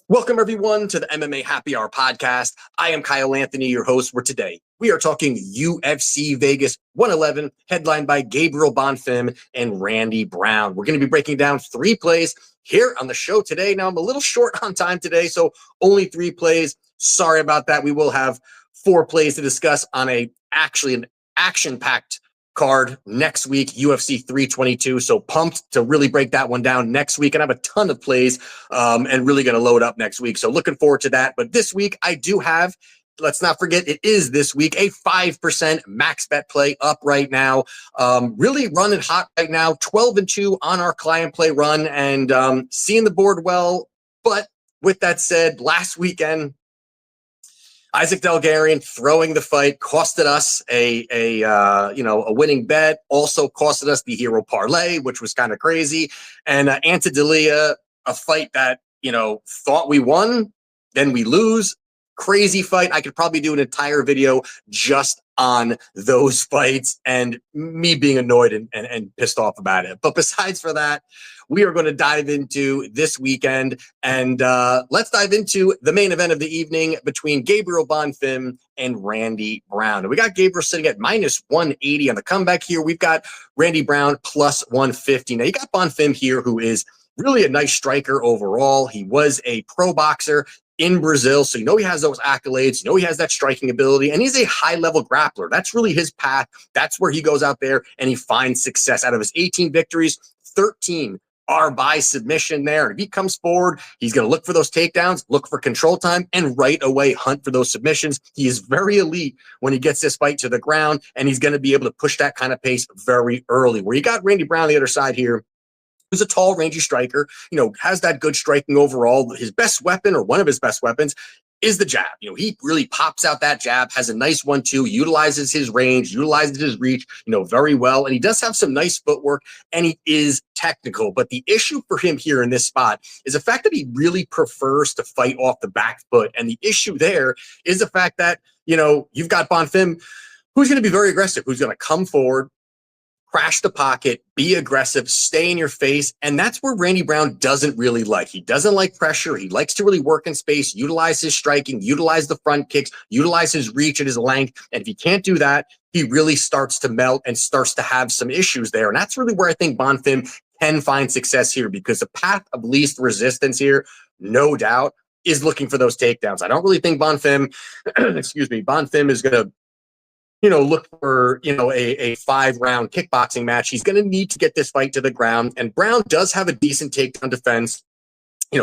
Welcome, everyone, to the MMA Happy Hour podcast. I am Kyle Anthony, your host, where today we are talking UFC Vegas 111, headlined by Gabriel Bonfim and Randy Brown. We're going to be breaking down 3 plays here on the show today. Now, I'm a little short on time today, so only 3 plays. Sorry about that. We will have 4 plays to discuss on an action-packed card next week, UFC 322. So pumped to really break that one down next week. And I have a ton of plays and really going to load up next week. So looking forward to that. But this week I do have, let's not forget, it is this week, a 5% max bet play up right now. Really running hot right now, 12-2 on our client play run and seeing the board well. But with that said, last weekend, Isaac Delgarian throwing the fight costed us a winning bet. Also costed us the hero parlay, which was kind of crazy. And Antidelia, a fight that thought we won, then we lose. Crazy fight. I could probably do an entire video just on those fights and me being annoyed and pissed off about it. But besides for that, we are going to dive into this weekend and let's dive into the main event of the evening between Gabriel Bonfim and Randy Brown. And we got Gabriel sitting at minus 180 on the comeback here. We've got Randy Brown plus 150. Now you got Bonfim here, who is really a nice striker overall. He was a pro boxer in Brazil, so he has those accolades, he has that striking ability, and he's a high-level grappler. That's really his path. That's where he goes out there and he finds success. Out of his 18 victories, 13 are by submission there. And if he comes forward, he's going to look for those takedowns, look for control time, and right away hunt for those submissions. He is very elite when he gets this fight to the ground, and he's going to be able to push that kind of pace very early. Where you got Randy Brown on the other side here, who's a tall, rangy striker, has that good striking overall. His best weapon, or one of his best weapons, is the jab. He really pops out that jab, has a nice 1-2, utilizes his range, utilizes his reach, very well. And he does have some nice footwork, and he is technical. But the issue for him here in this spot is the fact that he really prefers to fight off the back foot. And the issue there is the fact that, you've got Bonfim, who's going to be very aggressive, who's going to come forward, crash the pocket, be aggressive, stay in your face. And that's where Randy Brown doesn't really like. He doesn't like pressure. He likes to really work in space, utilize his striking, utilize the front kicks, utilize his reach and his length. And if he can't do that, he really starts to melt and starts to have some issues there. And that's really where I think Bonfim can find success here, because the path of least resistance here, no doubt, is looking for those takedowns. I don't really think Bonfim is going to look for, a 5-round kickboxing match. He's going to need to get this fight to the ground. And Brown does have a decent takedown defense,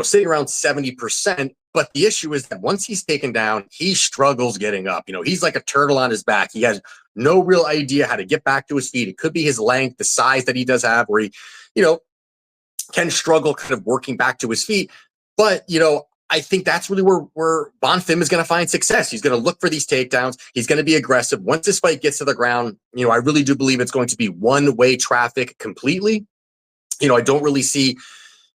sitting around 70%. But the issue is that once he's taken down, he struggles getting up. He's like a turtle on his back. He has no real idea how to get back to his feet. It could be his length, the size that he does have, where he, can struggle kind of working back to his feet. But, I think that's really where Bonfim is going to find success. He's going to look for these takedowns. He's going to be aggressive. Once this fight gets to the ground, I really do believe it's going to be one-way traffic completely. I don't really see,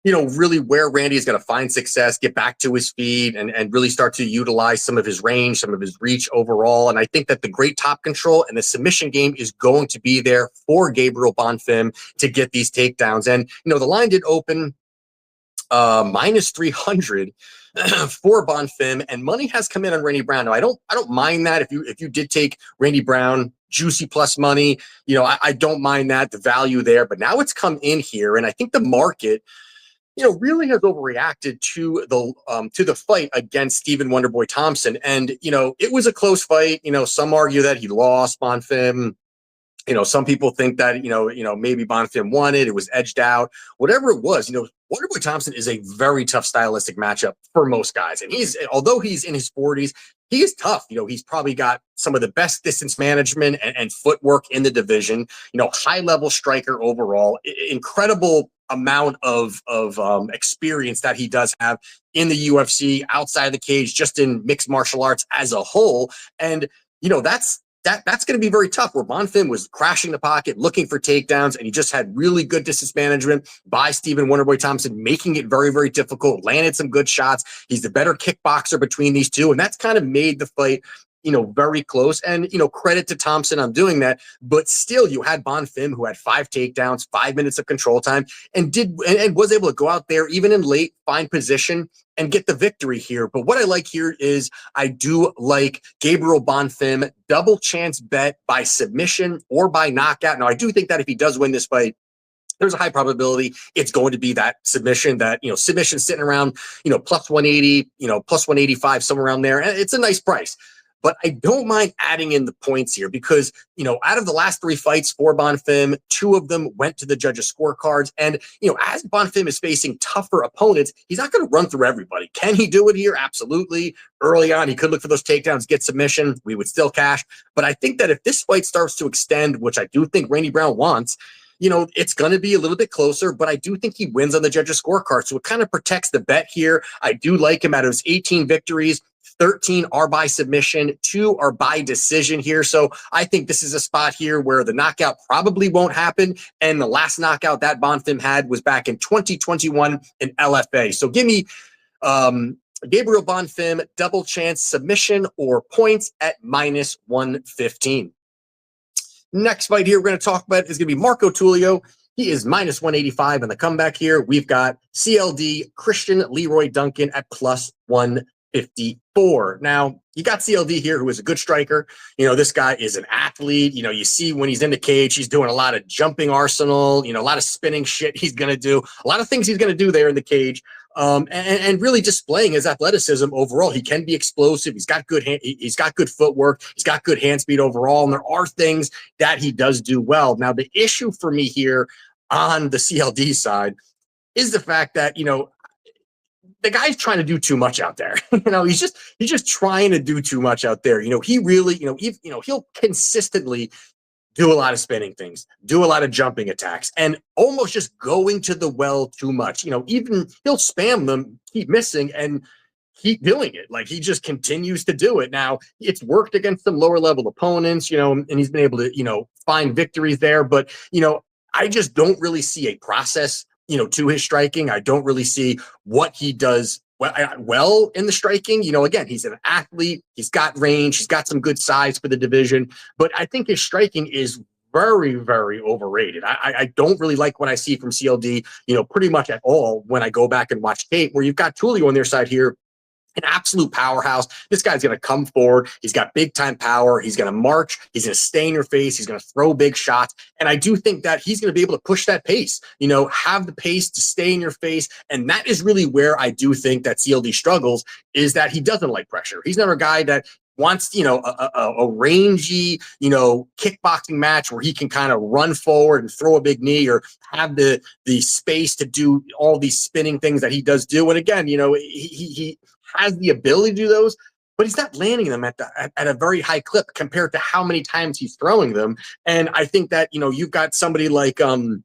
really where Randy is going to find success, get back to his feet, and really start to utilize some of his range, some of his reach overall. And I think that the great top control and the submission game is going to be there for Gabriel Bonfim to get these takedowns. And, the line did open minus 300 for Bonfim, and money has come in on Randy Brown. Now, I don't mind that. If you did take Randy Brown, juicy plus money, I don't mind that, the value there. But now it's come in here, and I think the market, really has overreacted to the fight against Stephen Wonderboy Thompson. And it was a close fight. Some argue that he lost, Bonfim. Some people think that, maybe Bonfim won it. It was edged out. Whatever it was, Wonderboy Thompson is a very tough stylistic matchup for most guys. And although he's in his 40s, he is tough. He's probably got some of the best distance management and footwork in the division, high-level striker overall, incredible amount of experience that he does have in the UFC, outside the cage, just in mixed martial arts as a whole. And, that's going to be very tough, where Bonfim was crashing the pocket, looking for takedowns, and he just had really good distance management by Stephen Wonderboy Thompson, making it very, very difficult, landed some good shots. He's the better kickboxer between these two, and that's kind of made the fight very close. And, credit to Thompson on doing that. But still, you had Bonfim, who had 5 takedowns, 5 minutes of control time, and was able to go out there even in late, find position and get the victory here. But what I like here is I do like Gabriel Bonfim double chance bet by submission or by knockout. Now, I do think that if he does win this fight, there's a high probability it's going to be that submission, submission sitting around, plus 180, plus 185, somewhere around there. And it's a nice price. But I don't mind adding in the points here because, out of the last 3 fights for Bonfim, 2 of them went to the judges' scorecards. And, as Bonfim is facing tougher opponents, he's not going to run through everybody. Can he do it here? Absolutely. Early on, he could look for those takedowns, get submission. We would still cash. But I think that if this fight starts to extend, which I do think Randy Brown wants, it's going to be a little bit closer, but I do think he wins on the judges' scorecard. So it kind of protects the bet here. I do like him. Out of his 18 victories, 13 are by submission, 2 are by decision here. So I think this is a spot here where the knockout probably won't happen. And the last knockout that Bonfim had was back in 2021 in LFA. So give me Gabriel Bonfim, double chance submission or points at minus 115. Next fight here we're going to talk about is going to be Marco Tulio. He is minus 185 in the comeback here. We've got CLD Christian Leroy Duncan at plus 154. Now, you got CLD here, who is a good striker. This guy is an athlete. You see when he's in the cage, he's doing a lot of jumping arsenal, a lot of spinning shit he's going to do, a lot of things he's going to do there in the cage. And really displaying his athleticism overall. He can be explosive. He's got good he's got good footwork. He's got good hand speed overall. And there are things that he does do well. Now, the issue for me here on the CLD side is the fact that, the guy's trying to do too much out there. He's just trying to do too much out there. He really, he'll consistently do a lot of spinning things, do a lot of jumping attacks, and almost just going to the well too much. Even he'll spam them, keep missing, and keep doing it. Like, he just continues to do it. Now, it's worked against some lower level opponents, and he's been able to, find victories there. But, I just don't really see a process, to his striking. I don't really see what he does well in the striking. Again, he's an athlete. He's got range. He's got some good size for the division. But I think his striking is very, very overrated. I don't really like what I see from CLD, pretty much at all when I go back and watch tape, where you've got Tulio on their side here, an absolute powerhouse. This guy's going to come forward. He's got big time power. He's going to march. He's going to stay in your face. He's going to throw big shots. And I do think that he's going to be able to push that pace, have the pace to stay in your face. And that is really where I do think that CLD struggles, is that he doesn't like pressure. He's not a guy that wants, a rangy, kickboxing match where he can kind of run forward and throw a big knee, or have the space to do all these spinning things that he does do. And again, he has the ability to do those, but he's not landing them at a very high clip compared to how many times he's throwing them. And I think that, you've got somebody like Tulio,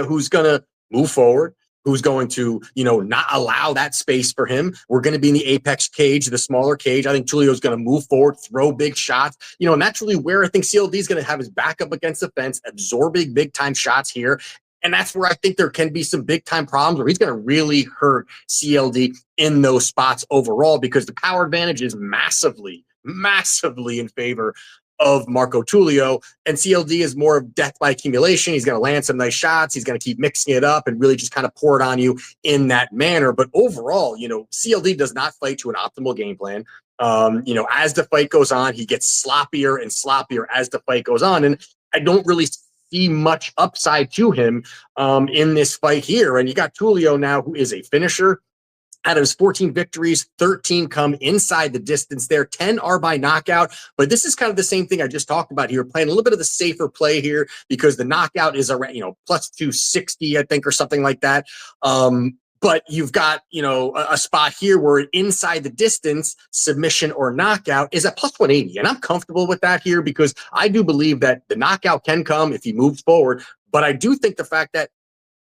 who's going to move forward, who's going to, not allow that space for him. We're going to be in the apex cage, the smaller cage. I think Tulio is going to move forward, throw big shots, and that's really where I think CLD is going to have his back up against the fence, absorbing big time shots here. And that's where I think there can be some big time problems where he's going to really hurt CLD in those spots overall, because the power advantage is massively, massively in favor of Marco Tulio, and CLD is more of death by accumulation. He's going to land some nice shots. He's going to keep mixing it up and really just kind of pour it on you in that manner. But overall, CLD does not fight to an optimal game plan. As the fight goes on, he gets sloppier and sloppier as the fight goes on. And I don't really see much upside to him in this fight here. And you got Tulio now, who is a finisher. Out of his 14 victories, 13 come inside the distance there. 10 are by knockout. But this is kind of the same thing I just talked about here, playing a little bit of the safer play here, because the knockout is around, plus 260, I think, or something like that. But you've got, a spot here where inside the distance, submission or knockout is at plus 180. And I'm comfortable with that here, because I do believe that the knockout can come if he moves forward. But I do think the fact that,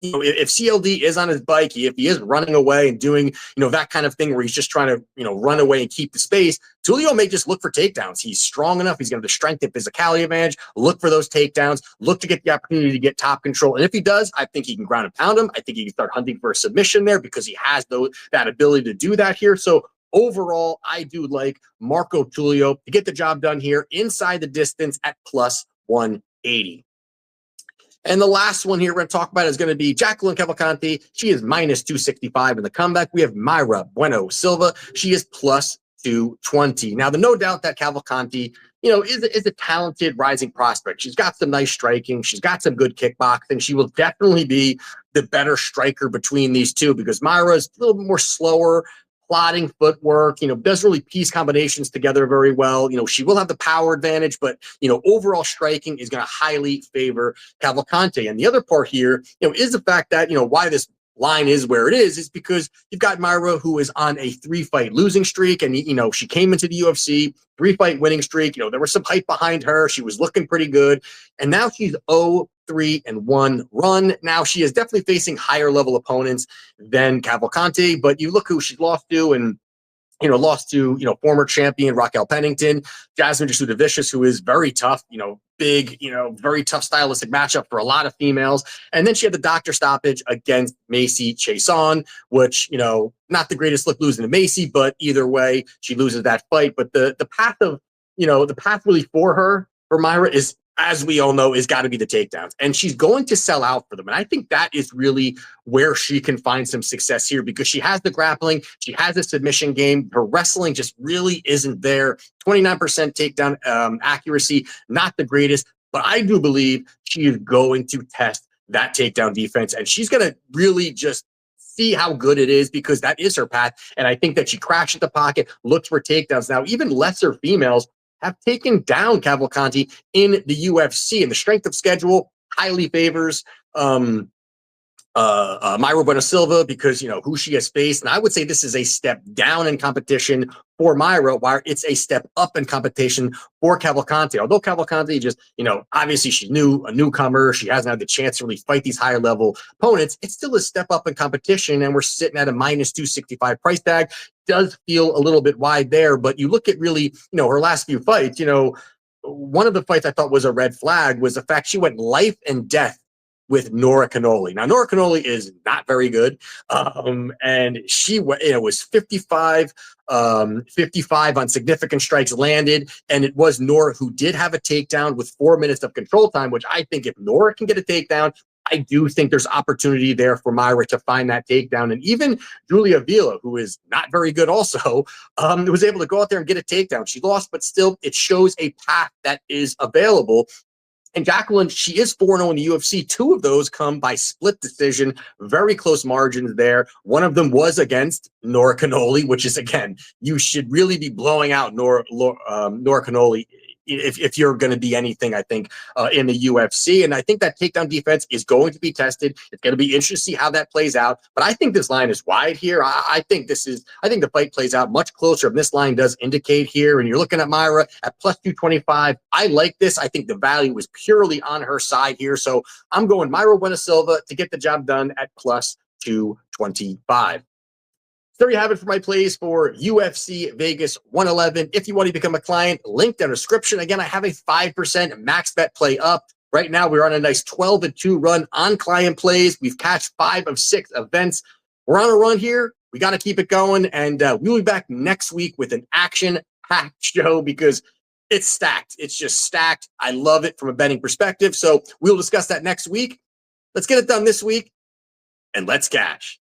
if CLD is on his bike, if he is running away and doing, that kind of thing where he's just trying to, run away and keep the space, Tulio may just look for takedowns. He's strong enough. He's going to have the strength and physicality advantage. Look for those takedowns. Look to get the opportunity to get top control. And if he does, I think he can ground and pound him. I think he can start hunting for a submission there, because he has that ability to do that here. So overall, I do like Marco Tulio to get the job done here inside the distance at plus 180. And the last one here we're going to talk about is going to be Jacqueline Cavalcanti. She is minus 265 in the comeback. We have Marya Bueno Silva. She is plus 220. Now, the no doubt that Cavalcanti, is a talented rising prospect. She's got some nice striking. She's got some good kickboxing. She will definitely be the better striker between these two because Marya is a little bit more slower, plotting footwork, doesn't really piece combinations together very well. She will have the power advantage, but, overall striking is going to highly favor Cavalcanti. And the other part here, is the fact that, why this line is where it is because you've got Marya who is on a 3-fight losing streak. And, she came into the UFC, 3-fight winning streak. There was some hype behind her. She was looking pretty good. And now she's 0-3-1 run. Now she is definitely facing higher level opponents than Cavalcanti, but you look who she's lost to and lost to, former champion Raquel Pennington, Jasmine Jasudavicius, who is very tough, big, very tough stylistic matchup for a lot of females. And then she had the doctor stoppage against Macy Chiasson, which, not the greatest look losing to Macy, but either way, she loses that fight. But the path of, the path really for Marya is, as we all know, is got to be the takedowns. And she's going to sell out for them. And I think that is really where she can find some success here because she has the grappling, she has a submission game. Her wrestling just really isn't there. 29% takedown accuracy, not the greatest. But I do believe she is going to test that takedown defense. And she's going to really just see how good it is because that is her path. And I think that she crashes the pocket, looks for takedowns. Now, even lesser females have taken down Cavalcanti in the UFC, and the strength of schedule highly favors Marya Bueno Silva because, who she has faced. And I would say this is a step down in competition for Marya, while it's a step up in competition for Cavalcanti. Although Cavalcanti just, obviously she's a newcomer. She hasn't had the chance to really fight these higher level opponents. It's still a step up in competition, and we're sitting at a minus 265 price tag. Does feel a little bit wide there, but you look at really, her last few fights, one of the fights I thought was a red flag was the fact she went life and death with Nora Cannoli. Now, Nora Cannoli is not very good. And she was 55 on significant strikes landed. And it was Nora who did have a takedown with 4 minutes of control time, which I think if Nora can get a takedown, I do think there's opportunity there for Marya to find that takedown. And even Julia Vila, who is not very good also, was able to go out there and get a takedown. She lost, but still it shows a path that is available. And Jacqueline, she is 4-0 in the UFC. 2 of those come by split decision, very close margins there. One of them was against Nora Cannoli, which is, again, you should really be blowing out Nora Cannoli if you're going to be anything, I think, in the UFC. And I think that takedown defense is going to be tested. It's going to be interesting to see how that plays out. But I think this line is wide here. I think the fight plays out much closer. And this line does indicate here. And you're looking at Marya at plus 225. I like this. I think the value is purely on her side here. So I'm going Marya Bueno Silva to get the job done at plus 225. There you have it for my plays for UFC Vegas 111. If you want to become a client, link down in the description. Again, I have a 5% max bet play up. Right now, we're on a nice 12-2 run on client plays. We've cashed 5 of 6 events. We're on a run here. We got to keep it going. And we'll be back next week with an action-packed show because it's stacked. It's just stacked. I love it from a betting perspective. So we'll discuss that next week. Let's get it done this week, and let's cash.